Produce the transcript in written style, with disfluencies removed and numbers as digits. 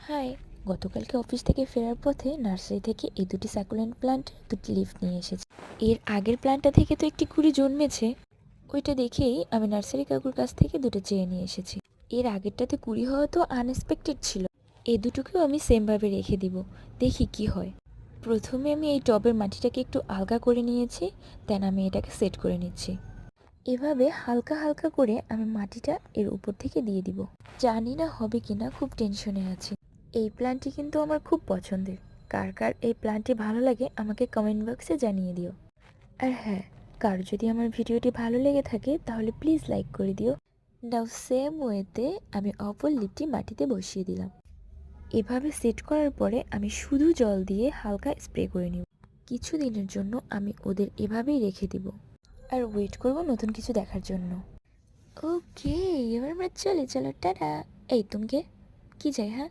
High. গতকালকে office থেকে ফেরার পথে নার্সারি থেকে এই দুটি সাকুলেন্ট প্লান্ট দুটি লিফ নিয়ে এসেছি। এর আগের প্ল্যান্টটা থেকে তো একটি কুড়ি জন্মেছে, ওইটা দেখেই আমি নার্সারি কাকুর কাছ থেকে দুটো চেয়ে নিয়ে এসেছি। এর আগেরটাতে কুড়ি হওয়া তো আনএক্সপেক্টেড ছিল। এই দুটোকেও আমি সেমভাবে রেখে দিব, দেখি কি হয়। প্রথমে আমি এই টবের মাটিটাকে একটু আলগা করে নিয়েছি, দেন আমি এটাকে সেট করে নিচ্ছি। এভাবে হালকা হালকা করে আমি মাটিটা এর উপর থেকে দিয়ে দিব। জানি না হবে কিনা, খুব টেনশনে আছি। এই প্ল্যান্টটি কিন্তু আমার খুব পছন্দের। কার কার এই প্ল্যান্টটি ভালো লাগে আমাকে কমেন্ট বক্সে জানিয়ে দিও। আর হ্যাঁ, কার যদি আমার ভিডিওটি ভালো লেগে থাকে তাহলে প্লিজ লাইক করে দিও। নাও সেম ওয়েতে আমি অপর লিপটি মাটিতে বসিয়ে দিলাম। এভাবে সেট করার পরে আমি শুধু জল দিয়ে হালকা স্প্রে করে নিব। কিছুদিনের জন্য আমি ওদের এভাবেই রেখে দিব আর ওয়েট করব নতুন কিছু দেখার জন্য। ওকে, এবার আমরা চলে, চলো টাটা। এই তুমি কে? কি চাই? হ্যাঁ,